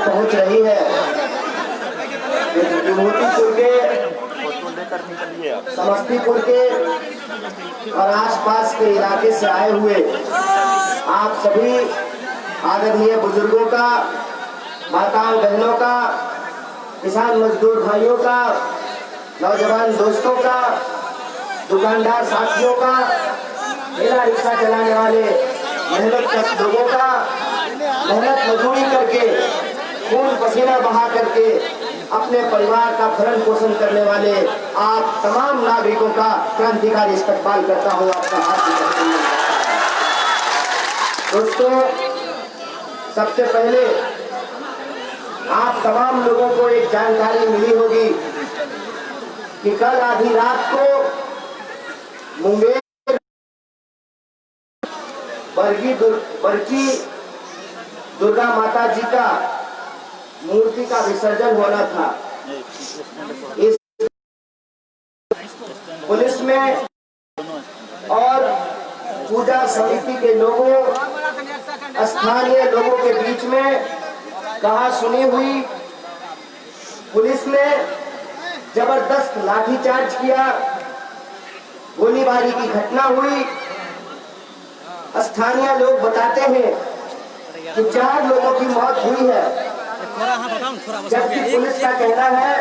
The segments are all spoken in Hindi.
पहुंच रही है। विभूतिपुर के, समस्तीपुर के और आसपास के इलाके से आए हुए आप सभी आदरणीय बुजुर्गों का, माताओं बहनों का, किसान मजदूर भाइयों का, नौजवान दोस्तों का, दुकानदार साथियों का, ठेला रिक्शा चलाने वाले मेहनत कश लोगों का, मेहनत मजदूरी करके खून पसीना बहा करके अपने परिवार का भरण पोषण करने वाले आप तमाम नागरिकों का क्रांतिकारी इस्तकबाल करता हूँ। आपका हाथ दोस्तों, सबसे पहले आप तमाम लोगों को एक जानकारी मिली होगी कि कल आधी रात को मुंगेर बरकी दुर्गा माता जी का मूर्ति का विसर्जन होना था। इस पुलिस में और पूजा समिति के लोगों, स्थानीय लोगों के बीच में कहा सुनी हुई। पुलिस ने जबरदस्त लाठीचार्ज किया, गोलीबारी की घटना हुई। स्थानीय लोग बताते हैं कि 4 लोगों की मौत हुई है, जबकि पुलिस का कहना है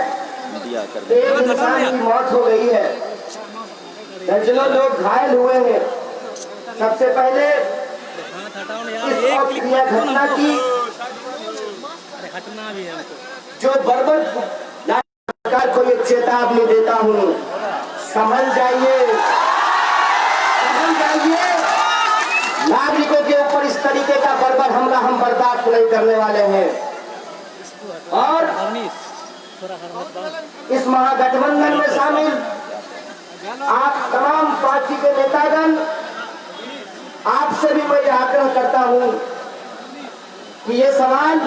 1 इंसान की मौत हो गई है, दर्जनों लोग घायल हुए हैं। सबसे पहले इस अप्रिय घटना की जो बर्बर सरकार को ये चेतावनी देता हूँ, संभल जाइए, संभल जाइए। नागरिकों के ऊपर इस तरीके का बर्बर हमला हम बर्दाश्त नहीं करने वाले हैं। और इस महागठबंधन में शामिल आप तमाम पार्टी के नेतागण, आपसे भी मैं आग्रह करता हूं कि ये सवाल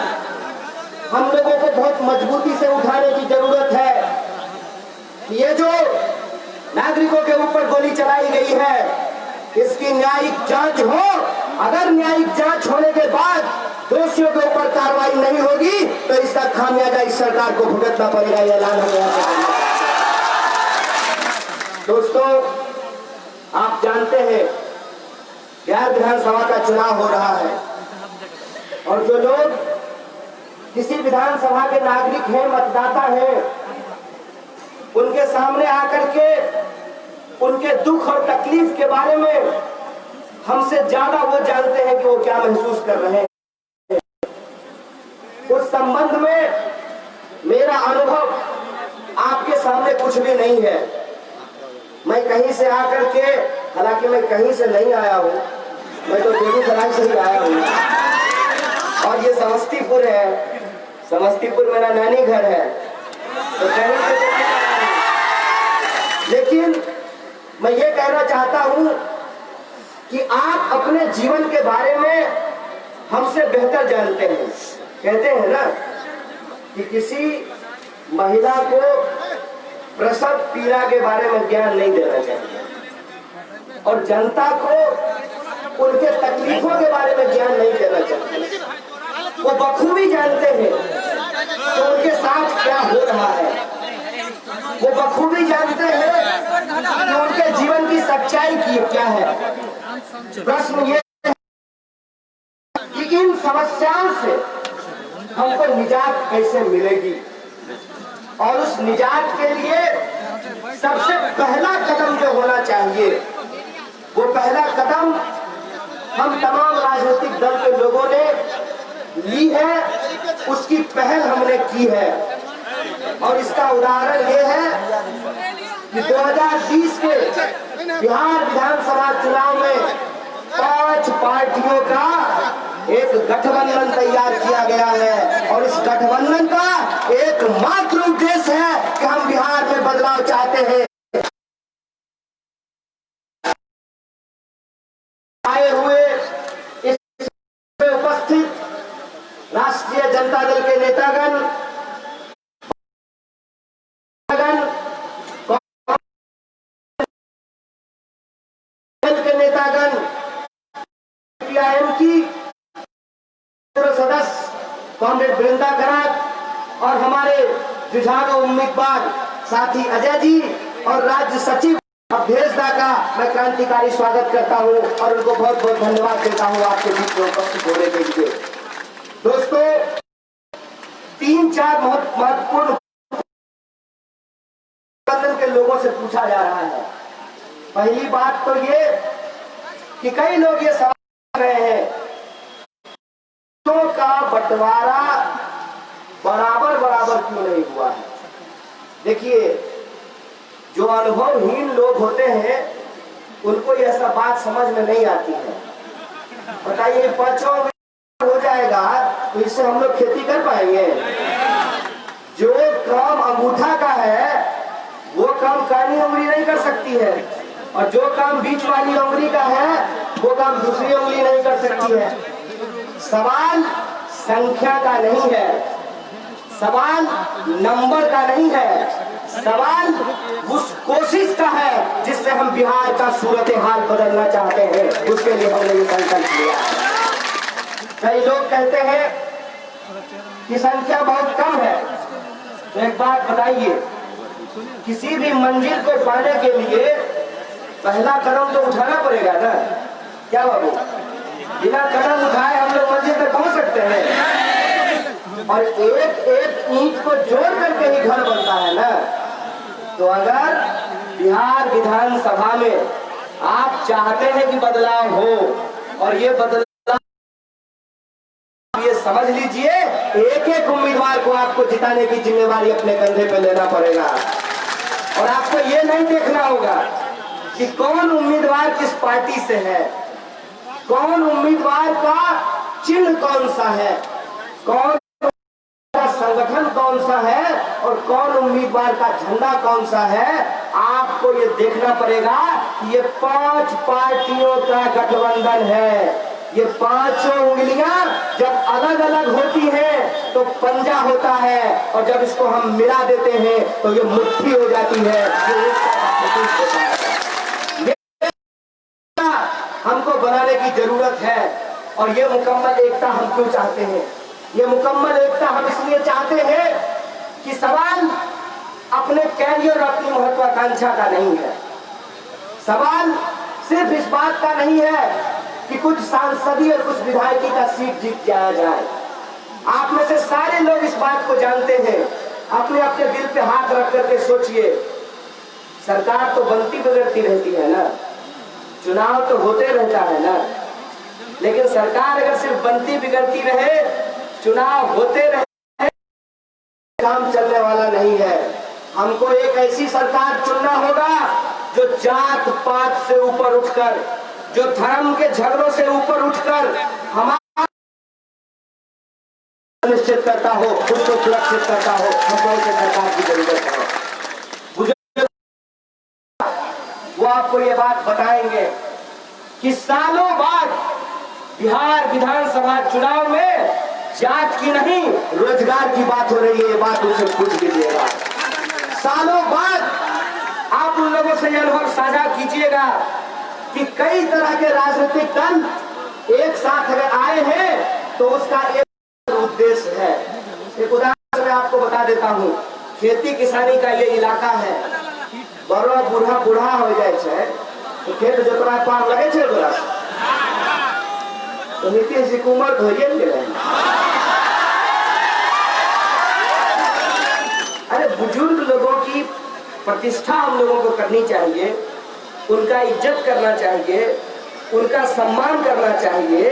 हम लोगों को बहुत मजबूती से उठाने की जरूरत है। ये जो नागरिकों के ऊपर गोली चलाई गई है, इसकी न्यायिक जांच हो। अगर न्यायिक जांच होने के बाद दोषियों के ऊपर कार्रवाई नहीं होगी तो इसका खामियाजा इस सरकार को भुगतना पड़ेगा। यह ऐलान हो गया। दोस्तों, आप जानते हैं बिहार विधानसभा का चुनाव हो रहा है और जो लोग किसी विधानसभा के नागरिक हैं, मतदाता हैं, उनके सामने आकर के उनके दुख और तकलीफ के बारे में हमसे ज्यादा वो जानते हैं कि वो क्या महसूस कर रहे हैं। उस संबंध में मेरा अनुभव आपके सामने कुछ भी नहीं है। मैं कहीं से आकर के, हालांकि मैं कहीं से नहीं आया हूँ, मैं तो बेगूसराय से ही आया हूँ और ये समस्तीपुर है। समस्तीपुर मेरा नानी घर है, तो कहीं से लेकिन मैं ये कहना चाहता हूं कि आप अपने जीवन के बारे में हमसे बेहतर जानते हैं। कहते हैं ना कि किसी महिला को प्रसव पीड़ा के बारे में ज्ञान नहीं देना चाहिए और जनता को उनके तकलीफों के बारे में ज्ञान नहीं देना चाहिए। वो बखूबी जानते हैं कि उनके साथ क्या हो रहा है, वो बखूबी जानते हैं कि उनके जीवन की सच्चाई की क्या है। प्रश्न ये है कि इन समस्याओं से हमको निजात कैसे मिलेगी और उस निजात के लिए सबसे पहला कदम जो होना चाहिए, वो पहला कदम हम तमाम राजनीतिक दल के लोगों ने ली है, उसकी पहल हमने की है। और इसका उदाहरण ये है कि 2020 के बिहार विधानसभा चुनाव में 5 पार्टियों का एक गठबंधन तैयार किया गया है और इस गठबंधन का एकमात्र उद्देश्य है कि हम बिहार में बदलाव चाहते हैं। आए हुए इसमें उपस्थित राष्ट्रीय जनता दल के नेतागण, की सदस्य, कांग्रेस कॉमरेड वृंदा करात और हमारे जुझारू उम्मीदवार साथी अजय जी और राज्य सचिव अभ्येसदा का मैं क्रांतिकारी स्वागत करता हूं और उनको बहुत बहुत धन्यवाद देता हूं आपके बीच में उपस्थित होने के लिए। दोस्तों, 3-4 महत्वपूर्ण के लोगों से पूछा जा रहा है। पहली बात तो ये कि कई लोग ये सवाल कर रहे हैं का बंटवारा बराबर क्यों नहीं हुआ है। देखिए, जो अनुभवहीन लोग होते हैं उनको यह सब बात समझ में नहीं आती है। बताइए, 5 हो जाएगा तो इससे हम लोग खेती कर पाएंगे? जो काम अंगूठा का है वो काम कानी उंगली नहीं कर सकती है, और जो काम बीच वाली उंगली का है वो काम दूसरी उंगली नहीं कर सकती है। सवाल संख्या का नहीं है, सवाल नंबर का नहीं है, सवाल उस कोशिश का है जिससे हम बिहार का सूरत हाल बदलना चाहते हैं। उसके लिए हमने ये संकल्प लिया। कई लोग कहते हैं कि संख्या बहुत कम है, तो एक बात बताइए, किसी भी मंजिल को पाने के लिए पहला कदम तो उठाना पड़ेगा ना। क्या बाबू, बिना कदम उठाए हम लोग मंजिल तक पहुंच सकते हैं? और एक एक ईंट को जोड़ करके ही घर बनता है ना। तो अगर बिहार विधानसभा में आप चाहते हैं कि बदलाव हो, और ये बदलाव ये समझ लीजिए, एक एक उम्मीदवार को आपको जिताने की जिम्मेवारी अपने कंधे पे लेना पड़ेगा। और आपको ये नहीं देखना होगा कि कौन उम्मीदवार किस पार्टी से है, कौन उम्मीदवार का चिन्ह कौन सा है, कौन का संगठन कौन सा है, और कौन उम्मीदवार का झंडा कौन सा है। आपको ये देखना पड़ेगा कि ये 5 पार्टियों का गठबंधन है। ये 5 उंगलियां जब अलग अलग होती हैं तो पंजा होता है, और जब इसको हम मिला देते हैं तो ये मुट्ठी हो जाती है। हमको बनाने की जरूरत है, और ये मुकम्मल एकता हम क्यों चाहते हैं? ये मुकम्मल एकता हम इसलिए चाहते हैं कि सवाल अपने कैरियर और अपनी महत्वाकांक्षा का नहीं है। सवाल सिर्फ इस बात का नहीं है कि कुछ सांसदीय और कुछ विधायकी का सीट जीत जाया जाए। आप में से सारे लोग इस बात को जानते हैं। अपने अपने दिल पे हाथ रख करके सोचिए, सरकार तो बनती बिगड़ती रहती है ना, चुनाव तो होते रहता है ना, लेकिन सरकार अगर सिर्फ बनती बिगड़ती रहे, चुनाव होते रहे, काम चलने वाला नहीं है। हमको एक ऐसी सरकार चुनना होगा जो जात पात से ऊपर उठकर, जो धर्म के झगड़ों से ऊपर उठकर हमारा निश्चित करता हो, उसको सुरक्षित करता हो। हमको उसे सरकार की जरूरत है। वो आपको ये बात बताएंगे कि सालों बाद बिहार विधानसभा चुनाव में जात की नहीं, रोजगार की बात हो रही है। ये बात उनसे पूछ लीजिएगा। सालों बाद आप उन लोगों से यह अनुभव साझा कीजिएगा कि कई तरह के राजनीतिक दल एक साथ अगर आए हैं तो उसका एक उद्देश्य है। एक उदाहरण मैं आपको बता देता हूँ। खेती किसानी का ये इलाका है, बड़ो बूढ़ा हो जाए तो खेत जोतवा पार लगे छे तोरा, तो नीतीश जी कुमार धोइए ले। अरे बुजुर्ग लोगों की प्रतिष्ठा हम लोगों को करनी चाहिए, उनका इज्जत करना चाहिए, उनका सम्मान करना चाहिए।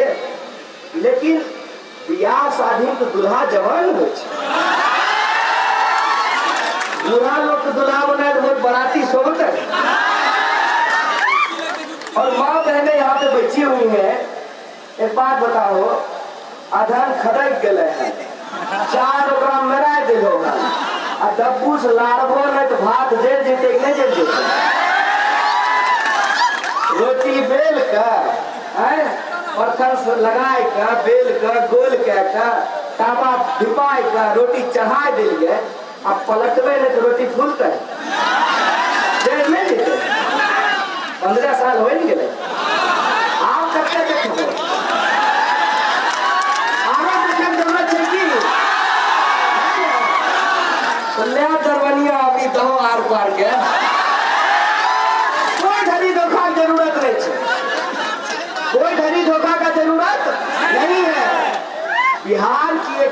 लेकिन बियाह शादी तो दुल्हा जवान हो, बुढ़ा लोग तो दुल्हा बनाए तो बहुत बराती सोबत है। और माँ बहने यहाँ पे बैठी हुई है। एक बात बताओ, अधन खदक गए हैं, 4 ओकरा मेरा दिल होगा, आ डब्बू से लाड़बो नहीं तो भात जेल जीते नहीं जेल जीते। रोटी बेल कर, बर्तन लगाए का, बेल कर, गोल का, तावा धिपाए का, रोटी चढ़ा दिलिए। अब पलटवे नहीं तो रोटी फूलता है, जेल नहीं जीते। 15 साल हो नहीं गए। आप करते देखो, आगे देखने जरूरत चाहिए।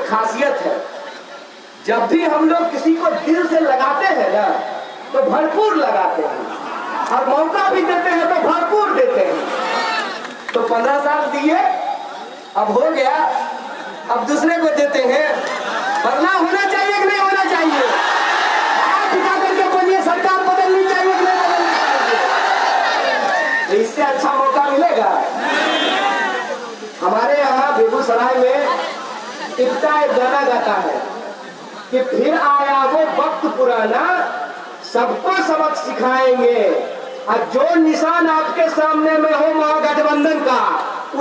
एक खासियत है, जब भी हम लोग किसी को दिल से लगाते हैं ना तो भरपूर लगाते हैं, और मौका भी देते हैं तो भरपूर देते हैं। तो 15 साल दिए, अब हो गया, अब दूसरे को देते हैं। बदलाव होना चाहिए कि नहीं होना चाहिए? आप उठा करके बोलिए, सरकार बदलनी चाहिए कि नहीं बदलनी चाहिए? तो इससे अच्छा मौका मिलेगा। हमारे यहाँ बेगूसराय में इतना एक गाना गाता है कि फिर आया वो वक्त पुराना, सबको सबक सिखाएंगे, और जो निशान आपके सामने में हो महागठबंधन का,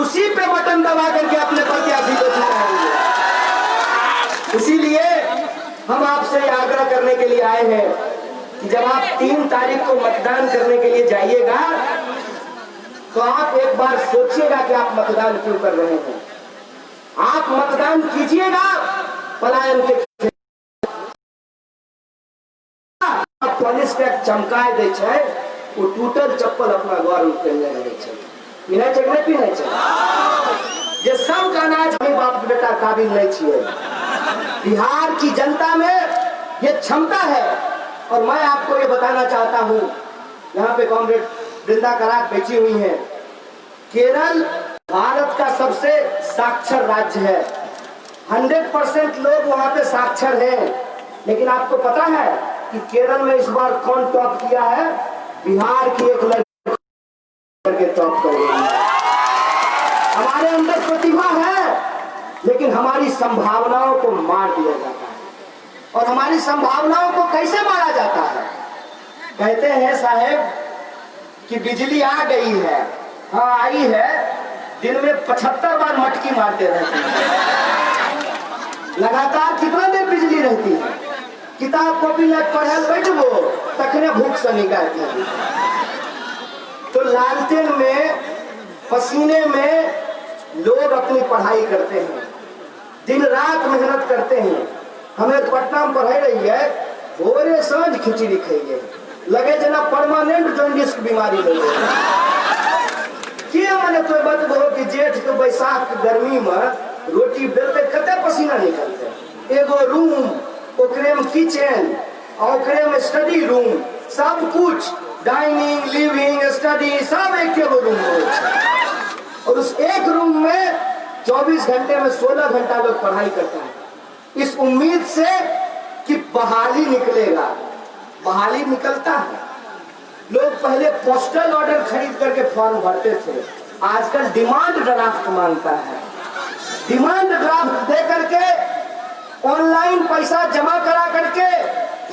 उसी पे बटन दबा करके अपने प्रत्याशी को जिताएंगे। इसीलिए हम आपसे आग्रह करने के लिए आए हैं कि जब आप 3 तारीख को मतदान करने के लिए जाइएगा तो आप एक बार सोचिएगा कि आप मतदान क्यों कर रहे हैं। आप मतदान कीजिएगा पलायन के पुलिस के चमकाए दे छे, वो टूटल चप्पल अपना घर में पहनने रहे छे, पीना चाहिए नहीं पीना चाहिए। ये सब का अनाज भी बाप बेटा काबिल नहीं छिए। बिहार की जनता में ये क्षमता है, और मैं आपको ये बताना चाहता हूँ, यहाँ पे कॉमरेड वृंदा करात बैठी हुई है। केरल भारत का सबसे साक्षर राज्य है, 100% लोग वहाँ पे साक्षर हैं। लेकिन आपको पता है कि केरल में इस बार कौन टॉप किया है? बिहार की एक लड़की करके टॉप कर रही है। हमारे अंदर प्रतिभा है, लेकिन हमारी संभावनाओं को मार दिया जाता है। और हमारी संभावनाओं को कैसे मारा जाता है? कहते हैं साहेब कि बिजली आ गई है, हाँ आई है, दिन में 75 बार मटकी मारते रहते हैं। लगातार कितना देर बिजली रहती है? किताब कॉपी लग पढ़े बैठबो तखने भूख से निकालते हैं। तो लालटेन में पसीने में लोग अपनी पढ़ाई करते हैं, दिन रात मेहनत करते हैं। हमें पटना में पढ़ाई रही है, भोरे सांझ खिचड़ी खाइए, लगे जना परमानेंट जॉन्डिस की बीमारी लगे। क्या माने तो बतबो कि जेठ के बैसाख के गर्मी में रोटी बेलते कते पसीना निकलते। एगो रूम, ओकरे में किचन, ओकरे में स्टडी रूम, सब कुछ डाइनिंग, लिविंग, स्टडी सब एक एगो रूम में। और उस एक रूम में 24 घंटे में 16 घंटा लोग पढ़ाई करता है, इस उम्मीद से कि बहाली निकलेगा। बहाली निकलता है। लोग पहले पोस्टल ऑर्डर खरीद करके फॉर्म भरते थे, आजकल डिमांड ड्राफ्ट मांगता है। डिमांड ड्राफ्ट दे करके ऑनलाइन पैसा जमा करा करके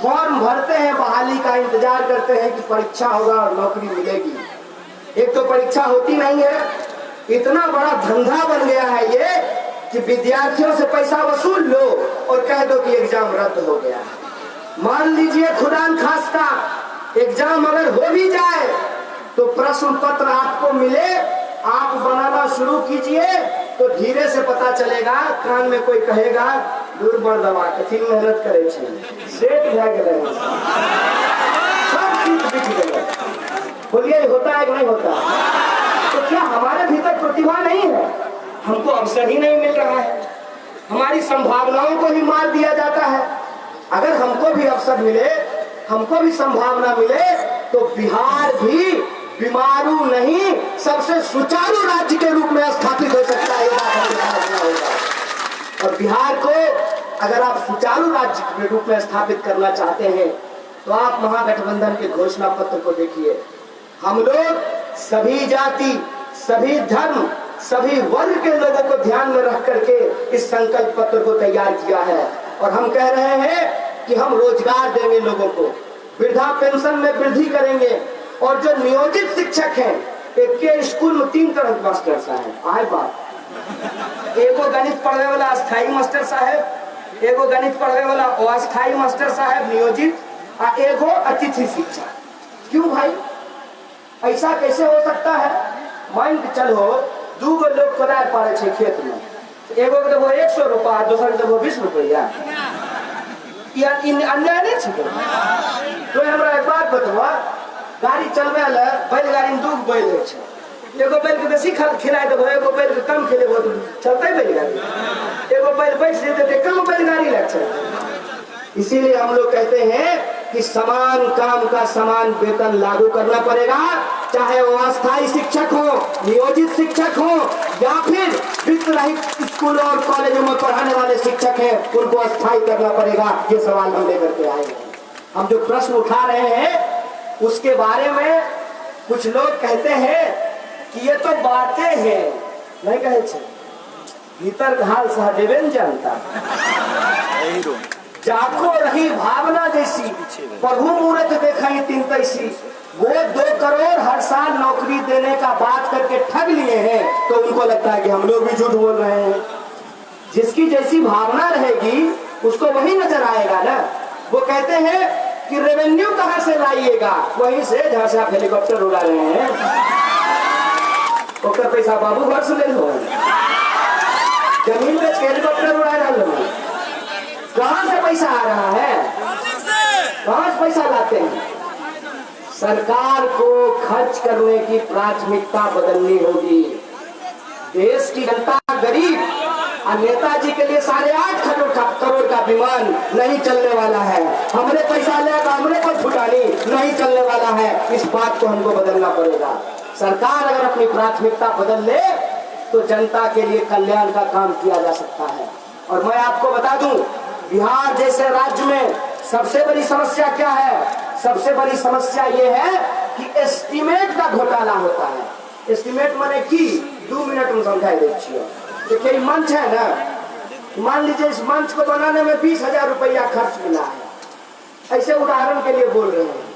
फॉर्म भरते हैं, बहाली का इंतजार करते हैं कि परीक्षा होगा और नौकरी मिलेगी। एक तो परीक्षा होती नहीं है, इतना बड़ा धंधा बन गया है ये कि विद्यार्थियों से पैसा वसूल लो और कह दो कि एग्जाम रद्द हो गया। मान लीजिए खुदा न खास्ता एग्जाम अगर हो भी जाए तो प्रश्न पत्र आपको मिले, आप बनाना शुरू कीजिए तो धीरे से पता चलेगा। कान में कोई कहेगा दूर बढ़ दवा कथी मेहनत करे छे, सेठ भए गेलै, सब चीज बिक गए। बोलिए होता है कि नहीं होता? तो क्या हमारे भीतर प्रतिभा नहीं है? हमको अवसर ही नहीं मिल रहा है, हमारी संभावनाओं को ही मार दिया जाता है। अगर हमको भी अवसर मिले, हमको भी संभावना मिले, तो बिहार भी बीमारू नहीं सबसे सुचारू राज्य के रूप में स्थापित हो सकता है। और बिहार को अगर आप सुचारू राज्य के रूप में स्थापित करना चाहते हैं तो आप महागठबंधन के घोषणा पत्र को देखिए। हम लोग सभी जाति, सभी धर्म, सभी वर्ग के लोगों को ध्यान में रख करके इस संकल्प पत्र को तैयार किया है। और हम कह रहे हैं कि हम रोजगार देंगे लोगों को, वृद्धा पेंशन में वृद्धि करेंगे, और जो नियोजित शिक्षक हैं, एक के स्कूल में 3 तरह के मास्टर साहब आए बात। एगो गणित पढ़ने वाला अस्थायी मास्टर साहब, एगो गणित पढ़ने वाला अस्थायी मास्टर साहब नियोजित, और एगो अतिथि शिक्षक। क्यों भाई ऐसा कैसे हो सकता है? मान के चलो 2 गो लोग कोदार पारे छे खेत में, एगो के देबो 100 रुपया, दूसरा के देबो 20 रुपया। अन्याय नहीं छे? तो हमरा एक बात बतवा, गाड़ी चलबे ले बैलगाड़ी में 2 बैल है छे, एगो बैल के बेसी खिलाए देबो, एगो बैल के कम खिलेबो तो चलते बैलगाड़ी? एगो बैल बैठ जेते थे कम बैलगाड़ी लग चलते। इसीलिए हम लोग कहते हैं कि समान काम का समान वेतन लागू करना पड़ेगा, चाहे वो अस्थायी शिक्षक हो, नियोजित शिक्षक हो, या फिर वित्त रहित स्कूलों और कॉलेजों में पढ़ाने वाले शिक्षक हैं, उनको अस्थायी करना पड़ेगा। ये सवाल हम लेकर के आए हैं। हम जो प्रश्न उठा रहे हैं उसके बारे में कुछ लोग कहते हैं कि ये तो बातें हैं, नहीं कहे छे भीतर घाल सहदेवेन जानता जाको रही भावना जैसी प्रभु मूर्त देखाई तीन तैसी। वो 2 करोड़ हर साल नौकरी देने का बात करके ठग लिए हैं, तो उनको लगता है कि हम लोग भी झूठ बोल रहे हैं। जिसकी जैसी भावना रहेगी उसको वही नजर आएगा ना। वो कहते हैं कि रेवेन्यू कहां से लाइएगा, वहीं से जहां से आप हेलीकॉप्टर उड़ा रहे हैं, ओकर पैसा बाबू घर से ले लो, जमीन बेच के हेलीकॉप्टर उड़ा रहे हो। कहां से पैसा आ रहा है, कहां से पैसा लाते हैं? सरकार को खर्च करने की प्राथमिकता बदलनी होगी। देश की जनता गरीब और नेताजी के लिए 8.5 करोड़ का विमान नहीं चलने वाला है। हमने पैसा लेगा, हमने पर फुटानी नहीं चलने वाला है। इस बात को हमको बदलना पड़ेगा। सरकार अगर अपनी प्राथमिकता बदल ले तो जनता के लिए कल्याण का काम किया जा सकता है। और मैं आपको बता दूं, बिहार जैसे राज्य में सबसे बड़ी समस्या क्या है? सबसे बड़ी समस्या ये है कि एस्टीमेट का घोटाला होता है। एस्टीमेट माने की 2 मिनट में समझाई देखिए। देखिए मंच है ना, मान लीजिए इस मंच को बनाने में 20,000 रुपया खर्च मिला है, ऐसे उदाहरण के लिए बोल रहे हैं।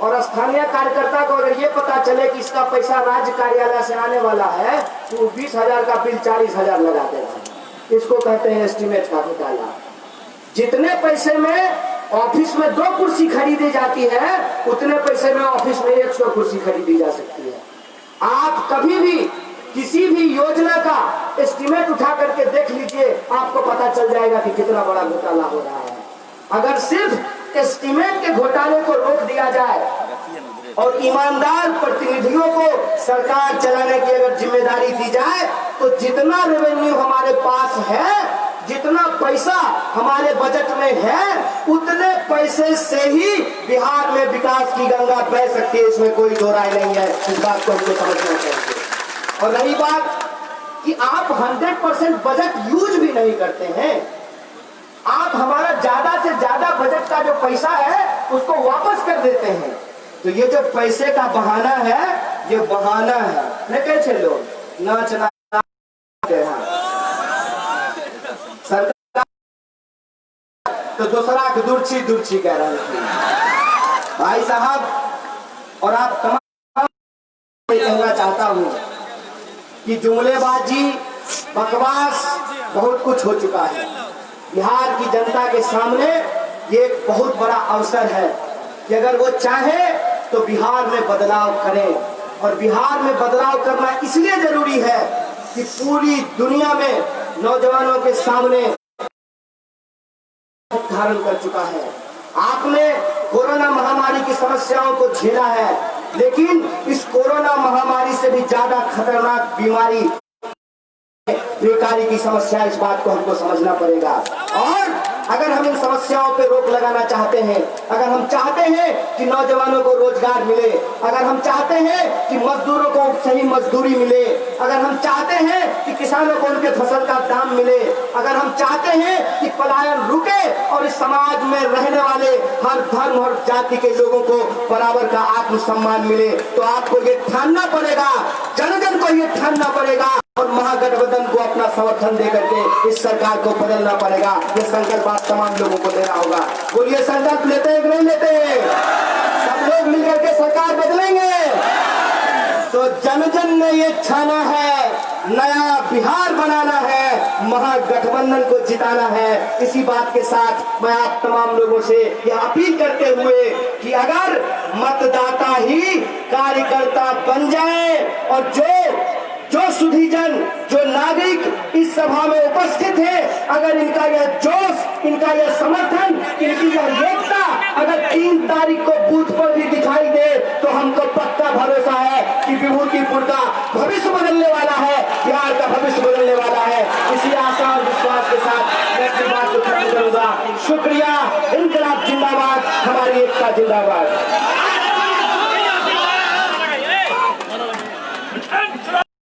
और स्थानीय कार्यकर्ता को अगर ये पता चले कि इसका पैसा राज्य कार्यालय से आने वाला है तो 20,000 का बिल 40,000 लगा देगा। इसको कहते हैं एस्टीमेट का घोटाला। जितने पैसे में ऑफिस में 2 कुर्सी खरीदी जाती है, उतने पैसे में ऑफिस में 100 कुर्सी खरीदी जा सकती है। आप कभी भी किसी भी योजना का एस्टीमेट उठा करके देख लीजिए, आपको पता चल जाएगा कि कितना बड़ा घोटाला हो रहा है। अगर सिर्फ एस्टीमेट के घोटाले को रोक दिया जाए और ईमानदार प्रतिनिधियों को सरकार चलाने की अगर जिम्मेदारी दी जाए, तो जितना रेवेन्यू हमारे पास है, जितना पैसा हमारे बजट में है, उतने पैसे से ही बिहार में विकास की गंगा बह सकती है। इसमें कोई दो राय नहीं है। इस बात को हमको समझना चाहिए। और रही बात कि आप 100% बजट यूज भी नहीं करते हैं, आप हमारा ज्यादा से ज्यादा बजट का जो पैसा है उसको वापस कर देते हैं, तो ये जो पैसे का बहाना है, ये बहाना है। नहीं कैसे लोग नाचना सरकार तो दूसरा दुर्ची दुर्ची कह रहे थे भाई साहब। और आप तमाम कहना चाहता हूं कि जुमलेबाजी, बकवास बहुत कुछ हो चुका है। बिहार की जनता के सामने ये एक बहुत बड़ा अवसर है कि अगर वो चाहे तो बिहार में बदलाव करें। और बिहार में बदलाव करना इसलिए जरूरी है कि पूरी दुनिया में नौजवानों के सामने धारण कर चुका है। आपने कोरोना महामारी की समस्याओं को झेला है, लेकिन इस कोरोना महामारी से भी ज्यादा खतरनाक बीमारी बेकारी की समस्या। इस बात को हमको समझना पड़ेगा। और अगर हम इन समस्याओं पे रोक लगाना चाहते हैं, अगर हम चाहते हैं कि नौजवानों को रोजगार मिले, अगर हम चाहते हैं कि मजदूरों को सही मजदूरी मिले, अगर हम चाहते हैं कि किसानों को उनके फसल का दाम मिले, अगर हम चाहते हैं कि पलायन रुके और इस समाज में रहने वाले हर धर्म और जाति के लोगों को बराबर का आत्मसम्मान मिले, तो आपको ये ठानना पड़ेगा, जन जन को ये ठानना पड़ेगा और महागठबंधन को अपना समर्थन दे करके इस सरकार को बदलना पड़ेगा। ये संकल्प आप तमाम लोगों को लेना होगा। बोलिए संकल्प लेते हैं कि नहीं लेते हैं? सब लोग मिलकर के सरकार बदलेंगे। तो जन जन ने ये ठाना है, नया बिहार बनाना है, महागठबंधन को जिताना है। इसी बात के साथ मैं आप तमाम लोगों से यह अपील करते हुए कि अगर मतदाता ही कार्यकर्ता बन जाए और जो सुधीजन, जो नागरिक इस सभा में उपस्थित है, अगर इनका यह जोश, इनका यह समर्थन, इनकी यह योग्यता अगर 3 तारीख को बूथ पर भी दिखाई दे, तो हमको पक्का भरोसा है कि विभूतिपुर का भविष्य बदलने वाला है, बिहार का भविष्य बदलने वाला है। इसी आशा और विश्वास के साथ शुक्रिया। इनकलाब जिंदाबाद, हमारी एकता जिंदाबाद।